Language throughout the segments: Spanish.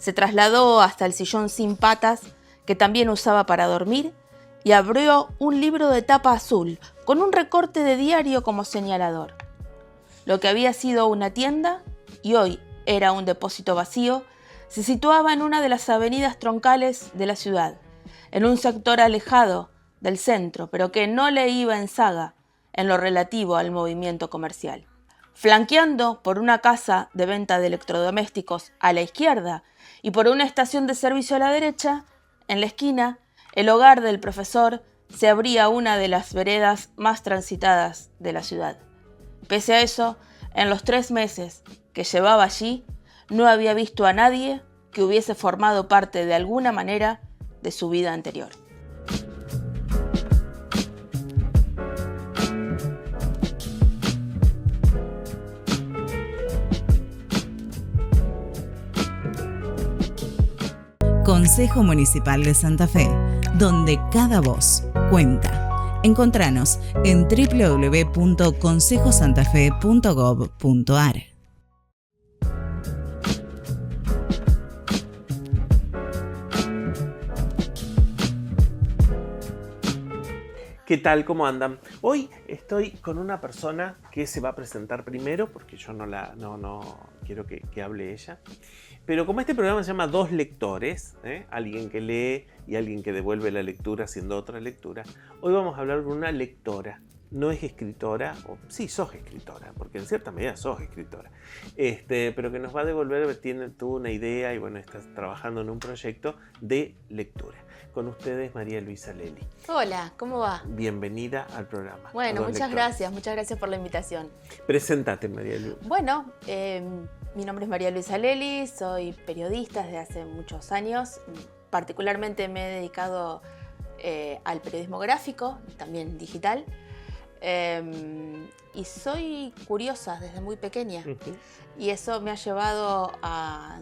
Se trasladó hasta el sillón sin patas, que también usaba para dormir, y abrió un libro de tapa azul, con un recorte de diario como señalador. Lo que había sido una tienda, y hoy era un depósito vacío, se situaba en una de las avenidas troncales de la ciudad, en un sector alejado del centro, pero que no le iba en saga en lo relativo al movimiento comercial. Flanqueando por una casa de venta de electrodomésticos a la izquierda y por una estación de servicio a la derecha, en la esquina, el hogar del profesor se abría una de las veredas más transitadas de la ciudad. Pese a eso, en los 3 meses que llevaba allí, no había visto a nadie que hubiese formado parte de alguna manera de su vida anterior. Consejo Municipal de Santa Fe, donde cada voz cuenta. Encontranos en www.consejosantafe.gov.ar. ¿Qué tal? ¿Cómo andan? Hoy estoy con una persona que se va a presentar primero, porque yo no quiero que hable ella. Pero como este programa se llama Dos Lectores, alguien que lee y alguien que devuelve la lectura haciendo otra lectura, hoy vamos a hablar con una lectora. No es escritora, o sí, sos escritora, porque en cierta medida sos escritora, pero que nos va a devolver, tuvo una idea y bueno, estás trabajando en un proyecto de lectura. Con ustedes, María Luisa Lely. Hola, ¿cómo va? Bienvenida al programa. Bueno, muchas gracias por la invitación. Preséntate, María Luisa. Bueno, mi nombre es María Luisa Lely, soy periodista desde hace muchos años. Particularmente me he dedicado al periodismo gráfico, también digital. Y soy curiosa desde muy pequeña. Y eso me ha llevado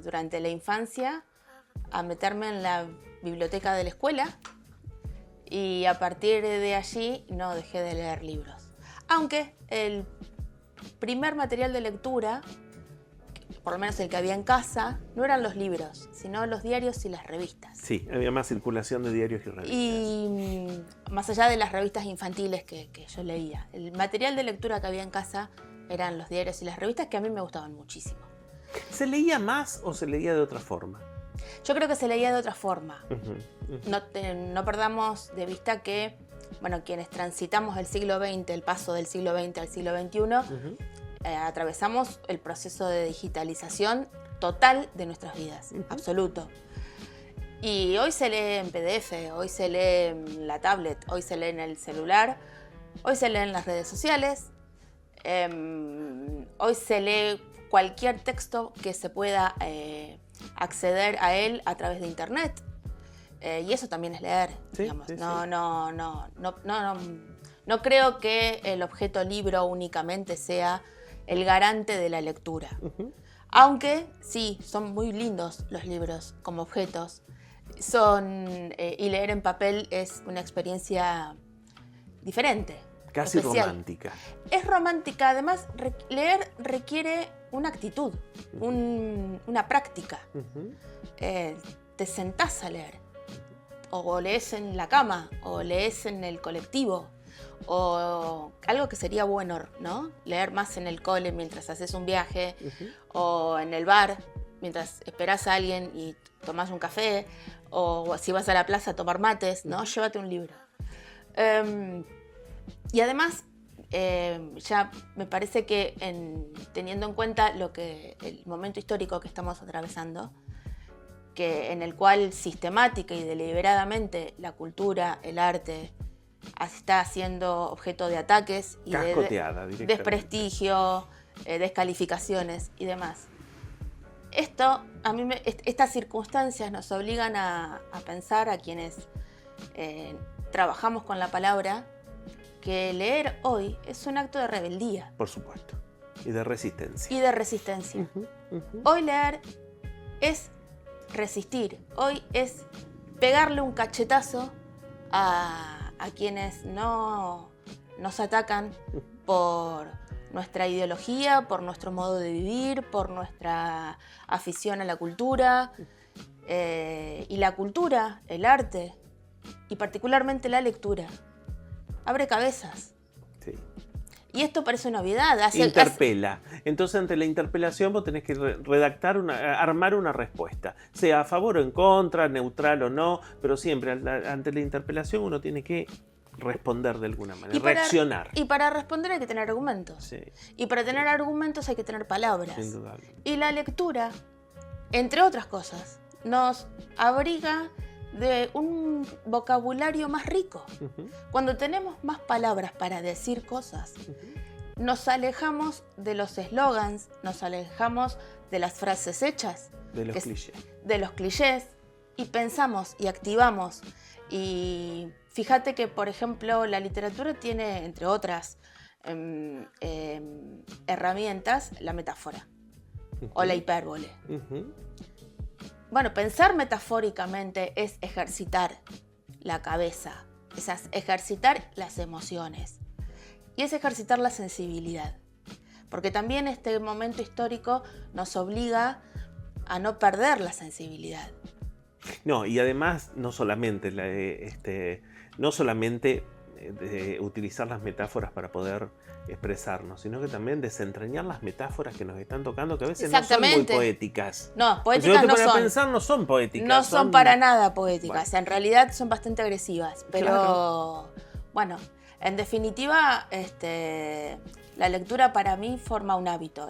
durante la infancia a meterme en la biblioteca de la escuela, y a partir de allí no dejé de leer libros. Aunque el primer material de lectura, por lo menos el que había en casa, no eran los libros, sino los diarios y las revistas. Sí, había más circulación de diarios y revistas. Y más allá de las revistas infantiles que yo leía, el material de lectura que había en casa eran los diarios y las revistas, que a mí me gustaban muchísimo. ¿Se leía más o se leía de otra forma? Yo creo que se leía de otra forma. No perdamos de vista que, bueno, quienes transitamos el siglo XX, el paso del siglo XX al siglo XXI, atravesamos el proceso de digitalización total de nuestras vidas, absoluto. Y hoy se lee en PDF, hoy se lee en la tablet, hoy se lee en el celular, hoy se lee en las redes sociales, hoy se lee cualquier texto que se pueda acceder a él a través de internet, y eso también es leer, sí, digamos. Sí, No creo que el objeto libro únicamente sea el garante de la lectura. Aunque sí, son muy lindos los libros como objetos, y leer en papel es una experiencia diferente. Casi especial. Romántica. Es romántica, además leer requiere una actitud, una práctica. Te sentás a leer, o lees en la cama, o lees en el colectivo, o algo que sería bueno, ¿no? Leer más en el cole mientras haces un viaje, o en el bar mientras esperás a alguien y tomás un café, o si vas a la plaza a tomar mates, ¿no? Llévate un libro. Y además, ya me parece que teniendo en cuenta el momento histórico que estamos atravesando, en el cual sistemática y deliberadamente la cultura, el arte, está siendo objeto de ataques y de desprestigio, descalificaciones y demás. Estas circunstancias nos obligan a pensar, a quienes trabajamos con la palabra, que leer hoy es un acto de rebeldía. Por supuesto. Y de resistencia. Hoy leer es resistir. Hoy es pegarle un cachetazo a quienes nos atacan por nuestra ideología, por nuestro modo de vivir, por nuestra afición a la cultura. Y la cultura, el arte, y particularmente la lectura, abre cabezas. Sí. Y esto parece una obviedad. Interpela. Entonces, ante la interpelación vos tenés que redactar, armar una respuesta. Sea a favor o en contra, neutral o no, pero siempre ante la interpelación uno tiene que responder de alguna manera, reaccionar. Y para responder hay que tener argumentos. Sí. Y para tener argumentos hay que tener palabras. Indudable. Y la lectura, entre otras cosas, nos abriga de un vocabulario más rico. Uh-huh. Cuando tenemos más palabras para decir cosas, nos alejamos de los eslogans, nos alejamos de las frases hechas, de los clichés. De los clichés, y pensamos y activamos. Y fíjate que, por ejemplo, la literatura tiene, entre otras herramientas, la metáfora o la hipérbole. Uh-huh. Bueno, pensar metafóricamente es ejercitar la cabeza, es ejercitar las emociones y es ejercitar la sensibilidad. Porque también este momento histórico nos obliga a no perder la sensibilidad. No, y además no solamente utilizar las metáforas para poder expresarnos, sino que también desentrañar las metáforas que nos están tocando, que a veces no son muy poéticas. No, poéticas no son. Pensar, no son poéticas. No son para nada poéticas, bueno. En realidad son bastante agresivas, pero claro. Bueno, en definitiva, la lectura para mí forma un hábito,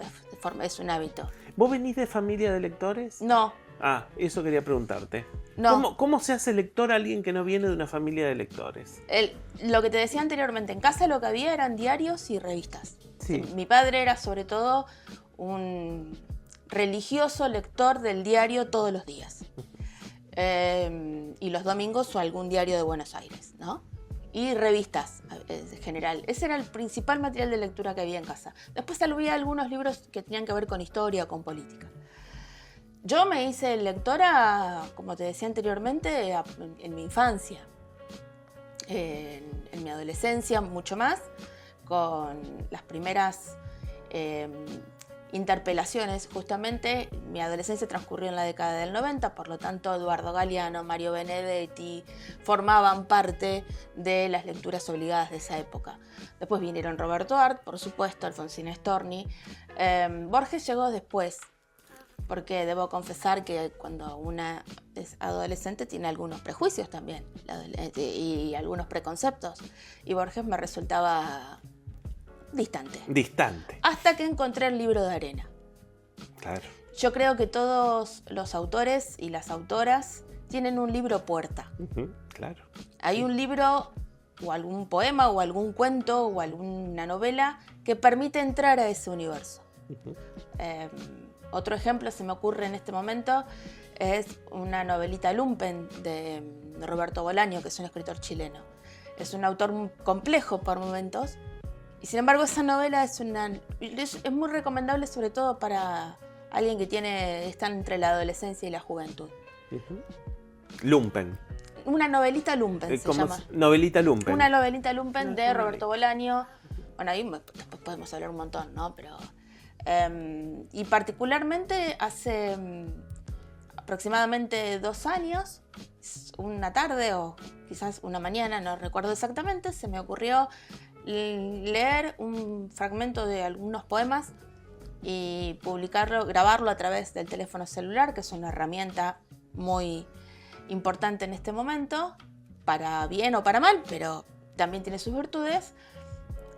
es un hábito. ¿Vos venís de familia de lectores? No. Ah, eso quería preguntarte. No. ¿Cómo se hace lector alguien que no viene de una familia de lectores? Lo que te decía anteriormente, en casa lo que había eran diarios y revistas. Sí. Mi padre era sobre todo un religioso lector del diario todos los días. Y los domingos o algún diario de Buenos Aires, ¿no? Y revistas en general. Ese era el principal material de lectura que había en casa. Después había algunos libros que tenían que ver con historia, con política. Yo me hice lectora, como te decía anteriormente, en mi infancia, en mi adolescencia mucho más, con las primeras interpelaciones. Justamente mi adolescencia transcurrió en la década del 90, por lo tanto Eduardo Galeano, Mario Benedetti formaban parte de las lecturas obligadas de esa época. Después vinieron Roberto Art, por supuesto, Alfonsín Storni. Borges llegó después, porque debo confesar que cuando una es adolescente tiene algunos prejuicios también y algunos preconceptos. Y Borges me resultaba distante. Hasta que encontré el libro de Arena. Claro. Yo creo que todos los autores y las autoras tienen un libro puerta. Uh-huh, claro. Hay un libro o algún poema o algún cuento o alguna novela que permite entrar a ese universo. Uh-huh. Otro ejemplo se me ocurre en este momento es una novelita Lumpen de Roberto Bolaño, que es un escritor chileno. Es un autor complejo por momentos y sin embargo esa novela es muy recomendable, sobre todo para alguien que está entre la adolescencia y la juventud. Uh-huh. Lumpen. Una novelita Lumpen se llama. Novelita Lumpen. Una novelita Lumpen de Roberto Bolaño. Bueno, ahí después podemos hablar un montón, ¿no? Pero y particularmente hace aproximadamente 2 años, una tarde o quizás una mañana, no recuerdo exactamente, se me ocurrió leer un fragmento de algunos poemas y publicarlo, grabarlo a través del teléfono celular, que es una herramienta muy importante en este momento, para bien o para mal, pero también tiene sus virtudes.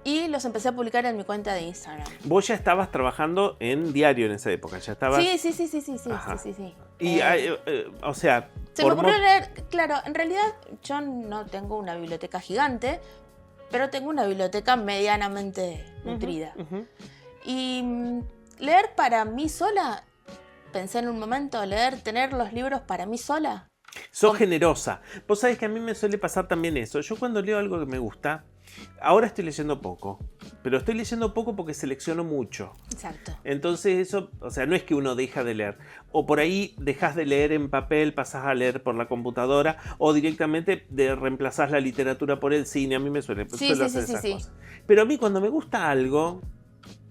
Y los empecé a publicar en mi cuenta de Instagram. ¿Vos ya estabas trabajando en diario en esa época? ¿Ya estabas? Sí. Y, o sea... Se me ocurrió leer, claro, en realidad yo no tengo una biblioteca gigante, pero tengo una biblioteca medianamente nutrida. Uh-huh. Y leer para mí sola, pensé en un momento, tener los libros para mí sola. Sos generosa. Vos sabés que a mí me suele pasar también eso. Yo cuando leo algo que me gusta, ahora estoy leyendo poco, pero estoy leyendo poco porque selecciono mucho. Exacto. Entonces eso, o sea, no es que uno deja de leer. O por ahí dejas de leer en papel, pasás a leer por la computadora, o directamente reemplazás la literatura por el cine. A mí me suele hacer esas cosas. Pero a mí cuando me gusta algo,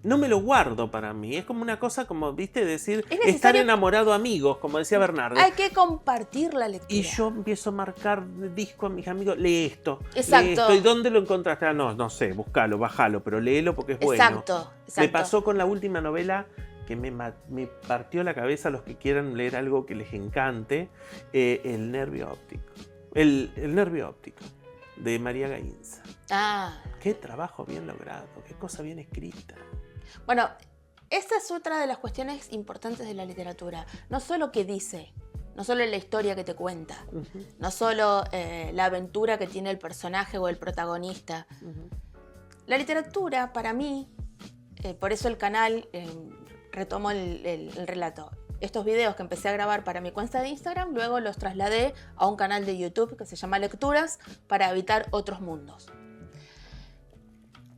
no me lo guardo para mí. Es como una cosa como, viste, decir, Es necesario- estar enamorado amigos, como decía Bernardo. Hay que compartir la lectura. Y yo empiezo a marcar disco a mis amigos, lee esto. Exacto. Lee esto. ¿Y dónde lo encontraste? Ah, no sé, búscalo, bájalo, pero léelo porque es bueno. Exacto. Me pasó con la última novela que me partió la cabeza a los que quieran leer algo que les encante, El nervio óptico. El nervio óptico, de María Gainza. Ah. Qué trabajo bien logrado, qué cosa bien escrita. Bueno, esta es otra de las cuestiones importantes de la literatura. No solo qué dice, no solo la historia que te cuenta, no solo la aventura que tiene el personaje o el protagonista. La literatura, para mí, por eso el canal retomó el relato. Estos videos que empecé a grabar para mi cuenta de Instagram, luego los trasladé a un canal de YouTube que se llama Lecturas para habitar otros mundos.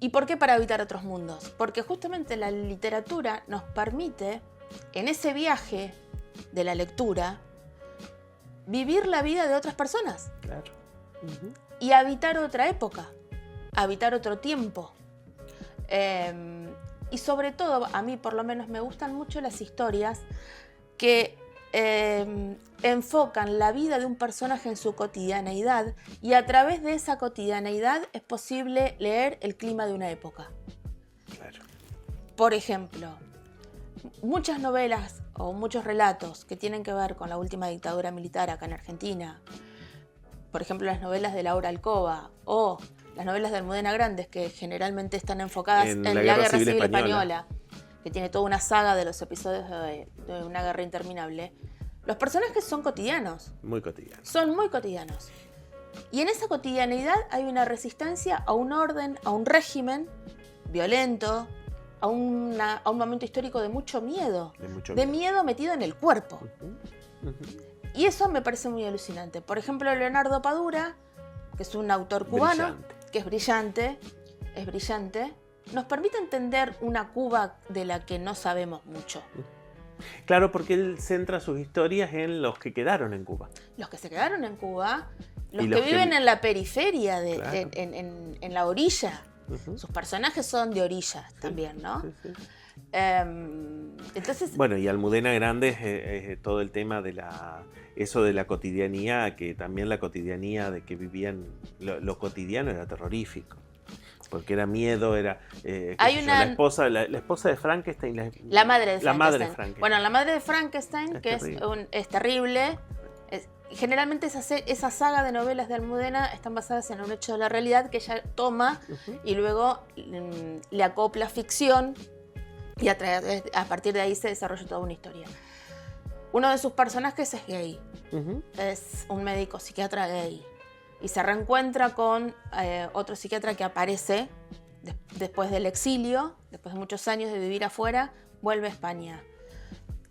¿Y por qué para habitar otros mundos? Porque justamente la literatura nos permite, en ese viaje de la lectura, vivir la vida de otras personas. Claro. Y habitar otra época, habitar otro tiempo. Y sobre todo, a mí por lo menos me gustan mucho las historias que enfocan la vida de un personaje en su cotidianeidad, y a través de esa cotidianeidad es posible leer el clima de una época. Claro. Por ejemplo, muchas novelas o muchos relatos que tienen que ver con la última dictadura militar acá en Argentina, por ejemplo las novelas de Laura Alcoba o las novelas de Almudena Grandes, que generalmente están enfocadas en la Guerra Civil Española, que tiene toda una saga de los episodios de una guerra interminable, los personajes son cotidianos. Muy cotidiano. Son muy cotidianos. Y en esa cotidianeidad hay una resistencia a un orden, a un régimen violento, a un momento histórico de mucho miedo. De miedo metido en el cuerpo. Y eso me parece muy alucinante. Por ejemplo, Leonardo Padura, que es un autor cubano, que es brillante, nos permite entender una Cuba de la que no sabemos mucho. Claro, porque él centra sus historias en los que quedaron en Cuba. Los que se quedaron en Cuba, los que viven en la periferia, Claro. en la orilla. Sus personajes son de orilla también, ¿no? Sí. Entonces, Bueno, y Almudena Grandes es todo el tema de eso de la cotidianía, que también la cotidianía de que vivían, lo cotidiano era terrorífico. Porque era miedo, era la esposa de Frankenstein. La madre de Frankenstein. Frankenstein. Bueno, la madre de Frankenstein, Es que terrible. es terrible. Generalmente esa saga de novelas de Almudena están basadas en un hecho de la realidad que ella toma y luego le acopla ficción, y a partir de ahí se desarrolla toda una historia. Uno de sus personajes es gay. Es un médico psiquiatra gay. Y se reencuentra con otro psiquiatra que aparece después del exilio, después de muchos años de vivir afuera, vuelve a España.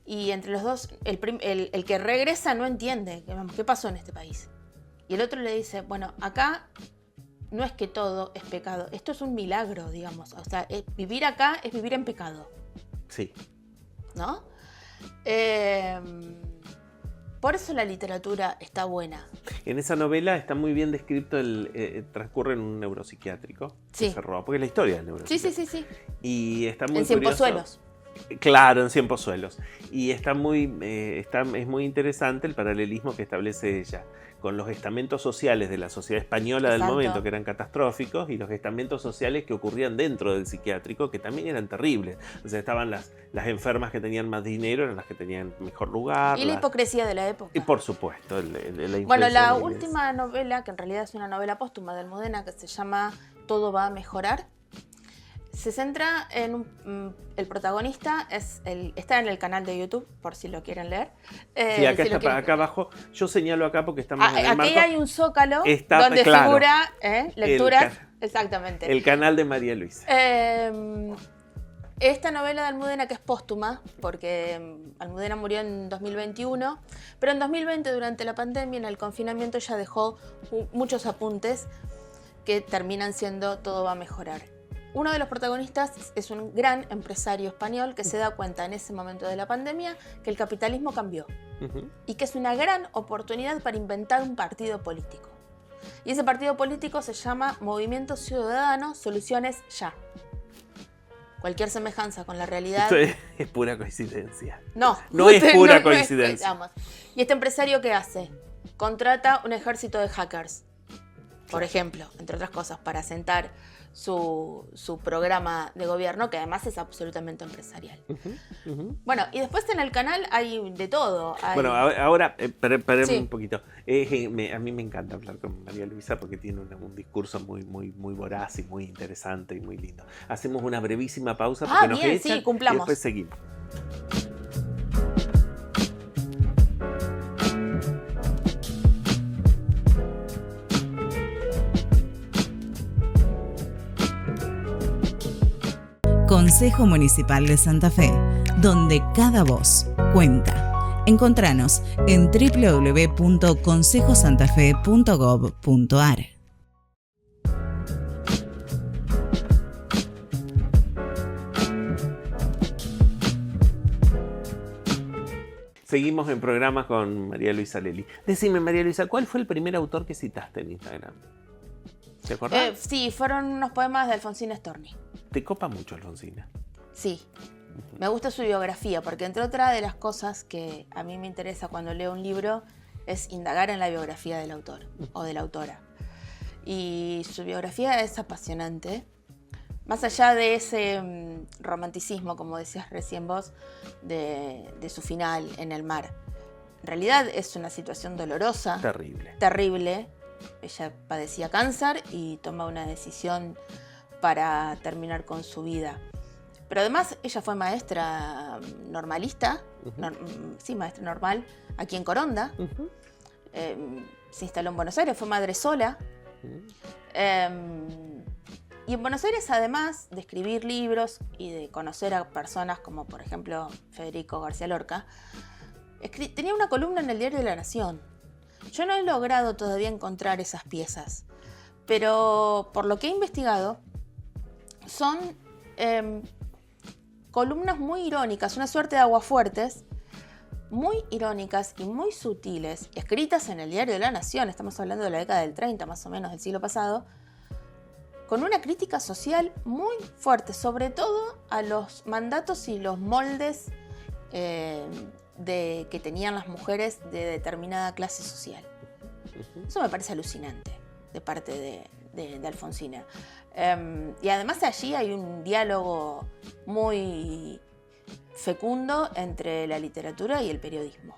Y entre los dos, el que regresa no entiende qué pasó en este país. Y el otro le dice, bueno, acá no es que todo es pecado, esto es un milagro, digamos. O sea, vivir acá es vivir en pecado. Sí. ¿No? Por eso la literatura está buena. En esa novela está muy bien descrito transcurre en un neuropsiquiátrico. Sí. Que se roba, porque la historia es neuropsiquiátrico. Sí. Y está muy En curioso. Cienpozuelos. Claro, en Cienpozuelos. Y es muy interesante el paralelismo que establece ella con los estamentos sociales de la sociedad española del Exacto. momento, que eran catastróficos, y los estamentos sociales que ocurrían dentro del psiquiátrico, que también eran terribles. O sea, estaban las enfermas que tenían más dinero, eran las que tenían mejor lugar. Y la hipocresía de la época. Y por supuesto, la influencia Bueno, de la iglesia. última novela, que en realidad es una novela póstuma de Almudena, que se llama Todo va a mejorar, se centra en el protagonista, está en el canal de YouTube, por si lo quieren leer. Sí, acá abajo, yo señalo acá porque estamos en el aquí marco. hay un zócalo donde claro, figura lecturas. Exactamente. El canal de María Luisa. Esta novela de Almudena, que es póstuma, porque Almudena murió en 2021, pero en 2020, durante la pandemia, en el confinamiento, ella dejó muchos apuntes que terminan siendo Todo va a mejorar. Uno de los protagonistas es un gran empresario español que se da cuenta en ese momento de la pandemia que el capitalismo cambió y que es una gran oportunidad para inventar un partido político. Y ese partido político se llama Movimiento Ciudadano Soluciones Ya. cualquier semejanza con la realidad... Esto es pura coincidencia. No es pura coincidencia. Vamos. ¿Y este empresario qué hace? Contrata un ejército de hackers, por ejemplo, entre otras cosas, para sentar su programa de gobierno, que además es absolutamente empresarial. Bueno, y después en el canal hay de todo. Bueno, ahora, Sí. un poquito. A mí me encanta hablar con María Luisa porque tiene un discurso muy voraz y muy interesante y muy lindo. Hacemos una brevísima pausa porque nos bien, echan sí, cumplamos. y después seguimos. Consejo Municipal de Santa Fe, donde cada voz cuenta. Encontranos en www.consejosantafe.gov.ar. Seguimos en programa con María Luisa Lely. Decime, María Luisa, ¿cuál fue el primer autor que citaste en Instagram? ¿Te acordás? Sí, fueron unos poemas de Alfonsina Storni. ¿Te copa mucho Alfonsina? Sí. Me gusta su biografía, porque entre otras de las cosas que a mí me interesa cuando leo un libro es indagar en la biografía del autor o de la autora. Y su biografía es apasionante. Más allá de ese romanticismo, como decías recién vos, de su final en el mar. En realidad es una situación dolorosa. Terrible. Terrible. Ella padecía cáncer y toma una decisión para terminar con su vida. Pero además ella fue maestra normalista, maestra normal, aquí en Coronda. Se instaló en Buenos Aires, fue madre sola. Y en Buenos Aires, además de escribir libros y de conocer a personas como, por ejemplo, Federico García Lorca, tenía una columna en el Diario de la Nación. Yo no he logrado todavía encontrar esas piezas, pero por lo que he investigado, son columnas muy irónicas, una suerte de aguafuertes, muy irónicas y muy sutiles, escritas en el Diario de la Nación, estamos hablando de la década del 30, más o menos, del siglo pasado, con una crítica social muy fuerte, sobre todo a los mandatos y los moldes que tenían las mujeres de determinada clase social. Eso me parece alucinante de parte de Alfonsina. Y además allí hay un diálogo muy fecundo entre la literatura y el periodismo.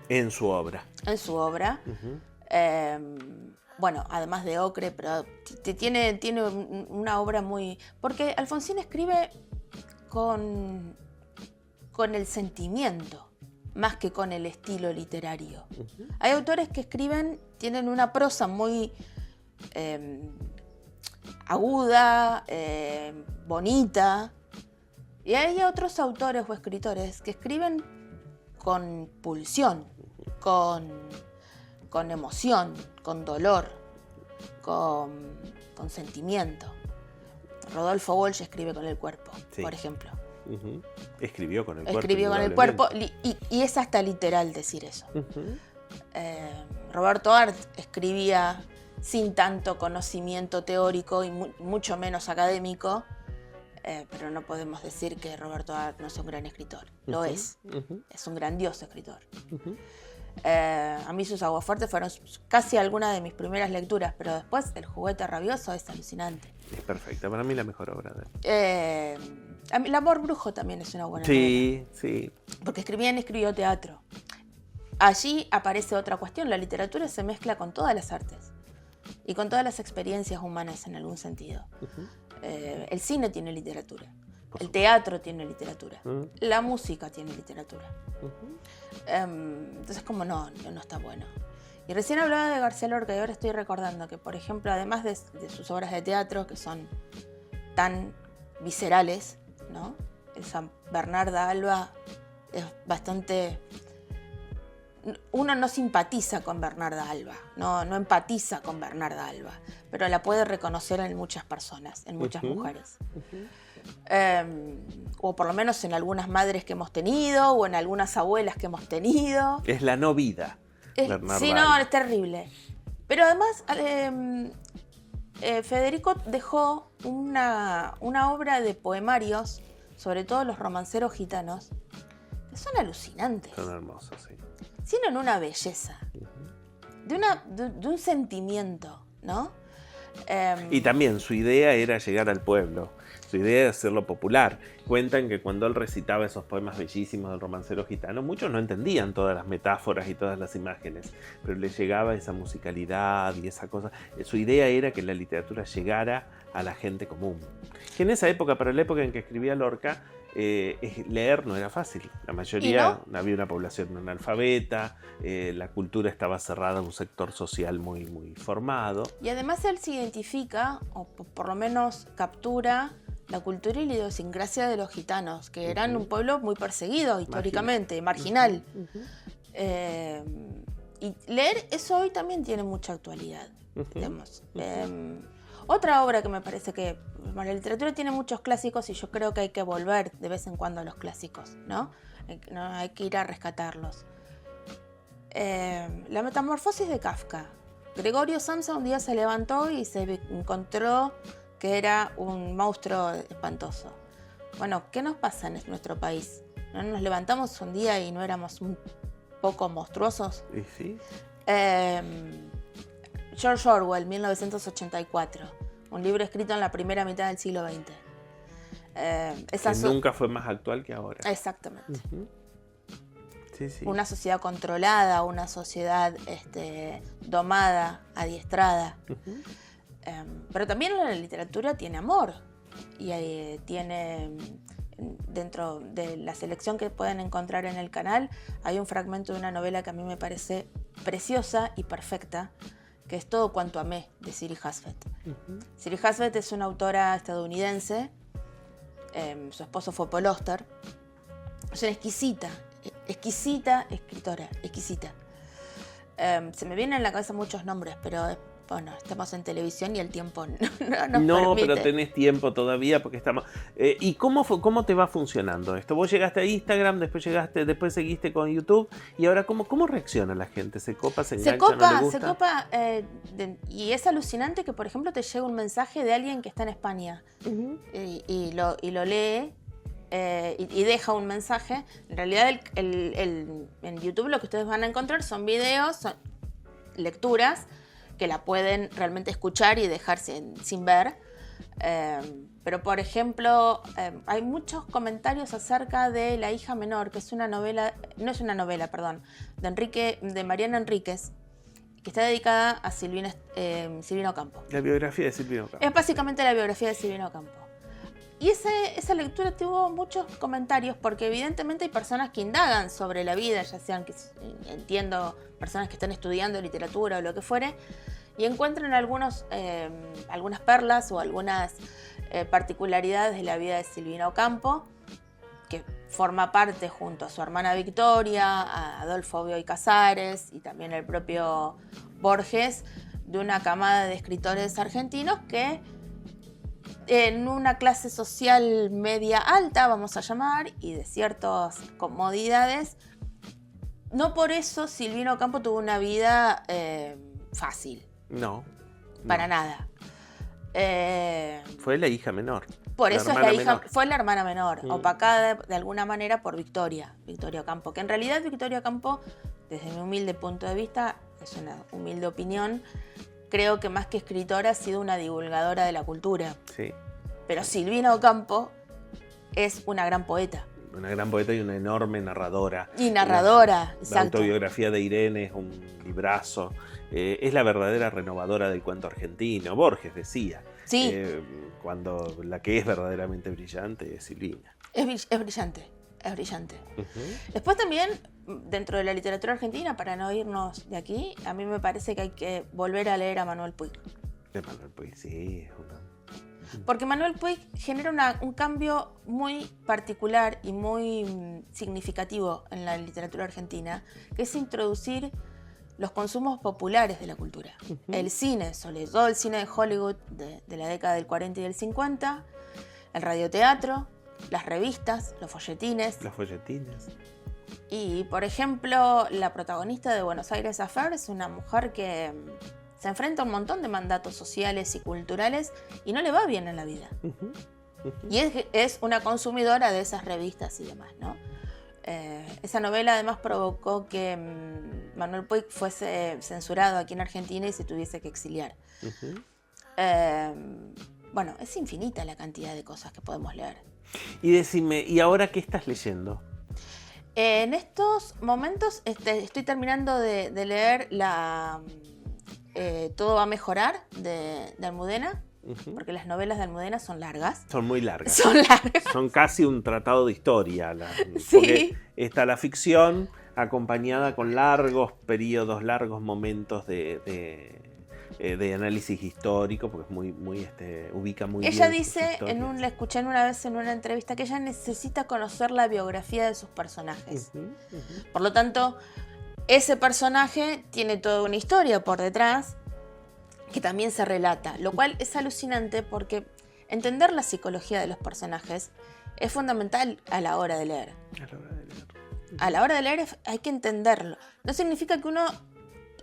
En su obra. En su obra. Bueno, además de Ocre, pero tiene una obra muy... Porque Alfonsina escribe con el sentimiento, más que con el estilo literario. Hay autores que tienen una prosa muy aguda, bonita, y hay otros autores o escritores que escriben con pulsión, con emoción, con dolor, con sentimiento. Rodolfo Walsh escribe con el cuerpo, por ejemplo. Escribió con el cuerpo. Escribió con el cuerpo y es hasta literal decir eso. Roberto Art escribía sin tanto conocimiento teórico y mucho menos académico, pero no podemos decir que Roberto Art no es un gran escritor. Lo es. Es un grandioso escritor. A mí sus aguafuertes fueron casi algunas de mis primeras lecturas, pero después El juguete rabioso es alucinante. Es perfecta, para mí la mejor obra de él. El amor brujo también es una buena novela. Sí. Porque escribió teatro. Allí aparece otra cuestión. La literatura se mezcla con todas las artes y con todas las experiencias humanas en algún sentido. El cine tiene literatura. El teatro tiene literatura. La música tiene literatura. Entonces, como no está bueno. Y recién hablaba de García Lorca y ahora estoy recordando que, por ejemplo, además de sus obras de teatro, que son tan viscerales, ¿no? El San Bernarda Alba es bastante... Uno no simpatiza con Bernarda Alba, no empatiza con Bernarda Alba, pero la puede reconocer en muchas personas, en muchas mujeres. O por lo menos en algunas madres que hemos tenido, o en algunas abuelas que hemos tenido. Es la no vida. Sí, no, es terrible. Pero además, Federico dejó una obra de poemarios, sobre todo los romanceros gitanos, que son alucinantes. Son hermosos, sí. Tienen una belleza, de un sentimiento, ¿no? Y también su idea era llegar al pueblo, su idea era hacerlo popular. Cuentan que cuando él recitaba esos poemas bellísimos del romancero gitano, muchos no entendían todas las metáforas y todas las imágenes, pero le llegaba esa musicalidad y esa cosa. Su idea era que la literatura llegara a la gente común. Que en esa época, para la época en que escribía Lorca, leer no era fácil. La mayoría, había una población analfabeta, la cultura estaba cerrada a un sector social muy, muy formado. Y además él se identifica, o por lo menos captura, la cultura y la idiosincrasia de los gitanos, que eran un pueblo muy perseguido históricamente, marginal. Y leer eso hoy también tiene mucha actualidad. Digamos. Otra obra que me parece que la literatura tiene muchos clásicos y yo creo que hay que volver de vez en cuando a los clásicos, ¿no? Hay que ir a rescatarlos. La metamorfosis de Kafka. Gregorio Samsa un día se levantó y se encontró que era un monstruo espantoso. Bueno, ¿qué nos pasa en nuestro país? ¿No nos levantamos un día y no éramos un poco monstruosos? ¿Y sí? George Orwell, 1984, un libro escrito en la primera mitad del siglo XX. Que nunca fue más actual que ahora. Exactamente. Sí, sí. Una sociedad controlada, una sociedad domada, adiestrada. Pero también la literatura tiene amor y tiene... Dentro de la selección que pueden encontrar en el canal hay un fragmento de una novela que a mí me parece preciosa y perfecta, que es Todo cuanto amé, de Siri Hustvedt. Siri Hustvedt es una autora estadounidense, su esposo fue Paul Auster. Es una exquisita escritora, exquisita. Se me vienen a la cabeza muchos nombres, pero bueno, estamos en televisión y el tiempo no nos permite. Pero tenés tiempo todavía porque estamos... ¿Y cómo te va funcionando esto? Vos llegaste a Instagram, después seguiste con YouTube y ahora ¿cómo reacciona la gente? ¿Se copa, se engancha, no le gusta? Se copa, y es alucinante que, por ejemplo, te llegue un mensaje de alguien que está en España y lo lee y deja un mensaje. En realidad en YouTube lo que ustedes van a encontrar son videos, son lecturas que la pueden realmente escuchar y dejar sin ver. Pero, por ejemplo, hay muchos comentarios acerca de La hija menor, que es una novela, de Mariana Enríquez, que está dedicada a Silvina Ocampo. La biografía de Silvina Ocampo. Es básicamente la biografía de Silvina Ocampo. Y esa lectura tuvo muchos comentarios porque evidentemente hay personas que indagan sobre la vida, ya sean entiendo, personas que están estudiando literatura o lo que fuere, y encuentran algunas perlas o algunas particularidades de la vida de Silvina Ocampo, que forma parte junto a su hermana Victoria, a Adolfo Bioy Casares y también el propio Borges, de una camada de escritores argentinos que en una clase social media alta, vamos a llamar, y de ciertas comodidades. No por eso Silvina Ocampo tuvo una vida fácil. No. Para nada. Fue la hija menor. Por eso fue la hermana menor, opacada de alguna manera por Victoria Ocampo, que en realidad Victoria Ocampo, desde mi humilde punto de vista, es una humilde opinión, creo que más que escritora ha sido una divulgadora de la cultura. Sí. Pero Silvina Ocampo es una gran poeta. Una gran poeta y una enorme narradora. Y narradora, exacto. La autobiografía de Irene es un librazo. Es la verdadera renovadora del cuento argentino. Borges decía. Sí. Cuando la que es verdaderamente brillante es Silvina. Es brillante. Después también, dentro de la literatura argentina, para no irnos de aquí, a mí me parece que hay que volver a leer a Manuel Puig. De Manuel Puig, sí. Porque Manuel Puig genera un cambio muy particular y muy significativo en la literatura argentina, que es introducir los consumos populares de la cultura. El cine, sobre todo el cine de Hollywood de la década del 40 y del 50, el radioteatro, las revistas, los folletines. Y, por ejemplo, la protagonista de Buenos Aires Affair es una mujer que se enfrenta a un montón de mandatos sociales y culturales y no le va bien en la vida. Y es una consumidora de esas revistas y demás, ¿no? Esa novela además provocó que Manuel Puig fuese censurado aquí en Argentina y se tuviese que exiliar. Bueno, es infinita la cantidad de cosas que podemos leer. Y decime, ¿y ahora qué estás leyendo? En estos momentos estoy terminando de leer Todo va a mejorar de Almudena. Porque las novelas de Almudena son largas. Son muy largas. Son largas. Son casi un tratado de historia. Sí. Porque está la ficción acompañada con largos periodos, largos momentos de análisis histórico, porque es muy ubica muy bien. Ella dice, la escuché una vez en una entrevista, que ella necesita conocer la biografía de sus personajes. Por lo tanto, ese personaje tiene toda una historia por detrás que también se relata, lo cual es alucinante porque entender la psicología de los personajes es fundamental a la hora de leer. A la hora de leer hay que entenderlo. No significa que uno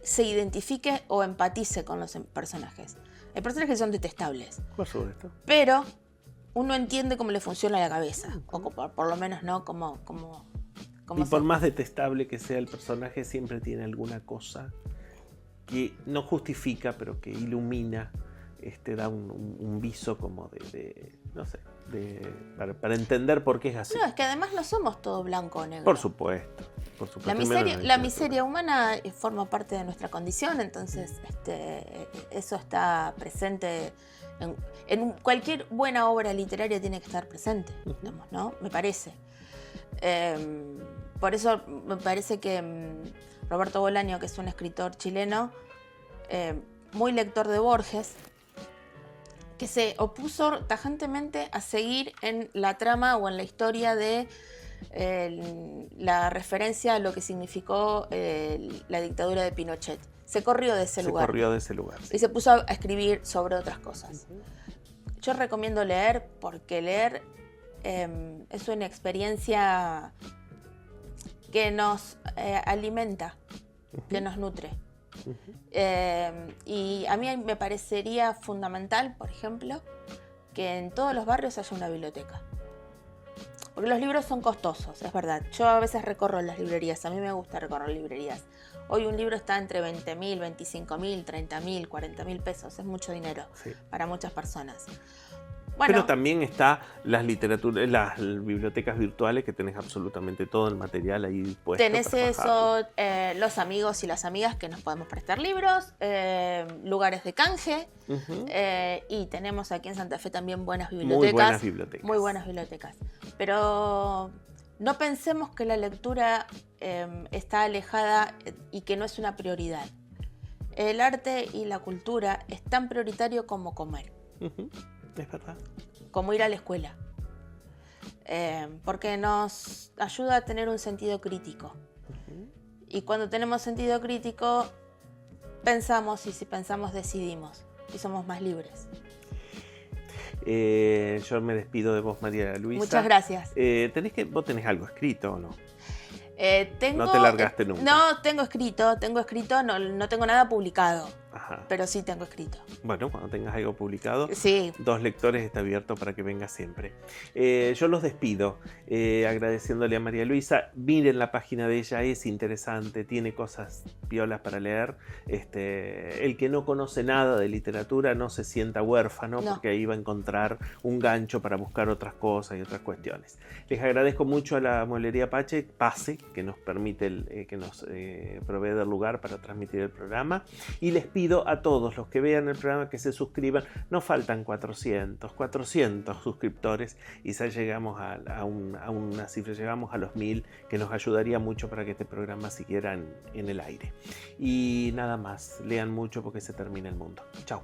se identifique o empatice con los personajes. Hay personajes que son detestables. Por supuesto. Pero uno entiende cómo le funciona la cabeza, o por lo menos, ¿no? Y por más detestable que sea el personaje, siempre tiene alguna cosa que no justifica, pero que ilumina, da un viso como no sé, para entender por qué es así. No, es que además no somos todo blanco o negro. Por supuesto. La miseria humana forma parte de nuestra condición, entonces eso está presente en cualquier buena obra literaria, tiene que estar presente, digamos, ¿no? Me parece. Por eso me parece que Roberto Bolaño, que es un escritor chileno, muy lector de Borges, que se opuso tajantemente a seguir en la trama o en la historia de la referencia a lo que significó la dictadura de Pinochet. Se corrió de ese lugar. Sí. Y se puso a escribir sobre otras cosas. Yo recomiendo leer, porque leer es una experiencia que nos alimenta, que nos nutre. Y a mí me parecería fundamental, por ejemplo, que en todos los barrios haya una biblioteca. Porque los libros son costosos, es verdad. Yo a veces recorro las librerías, a mí me gusta recorrer librerías. Hoy un libro está entre 20.000, 25.000, 30.000, 40.000 pesos. Es mucho dinero para muchas personas. Bueno, pero también está las bibliotecas virtuales, que tenés absolutamente todo el material ahí puesto. Tenés eso, los amigos y las amigas que nos podemos prestar libros, lugares de canje, y tenemos aquí en Santa Fe también buenas bibliotecas. Muy buenas bibliotecas. Pero no pensemos que la lectura está alejada y que no es una prioridad. El arte y la cultura es tan prioritario como comer. Es verdad. Como ir a la escuela. Porque nos ayuda a tener un sentido crítico. Y cuando tenemos sentido crítico, pensamos, y si pensamos, decidimos. Y somos más libres. Yo me despido de vos, María Luisa. Muchas gracias. ¿Vos tenés algo escrito o no? No te largaste nunca. No, tengo escrito, no tengo nada publicado. Ajá. Pero sí tengo escrito. Bueno, cuando tengas algo publicado, sí. 2 Lectores está abierto para que venga siempre. Yo los despido agradeciéndole a María Luisa. Miren la página de ella, es interesante, tiene cosas piolas para leer. El que no conoce nada de literatura no se sienta huérfano, porque ahí va a encontrar un gancho para buscar otras cosas y otras cuestiones. Les agradezco mucho a la Mueblería Pase, que nos permite, que nos provee del lugar para transmitir el programa. Y les pido a todos los que vean el programa que se suscriban. Nos faltan 400 suscriptores y ya llegamos a una cifra, llegamos a los 1000, que nos ayudaría mucho para que este programa siguiera en el aire. Y nada más, lean mucho porque se termina el mundo. Chao.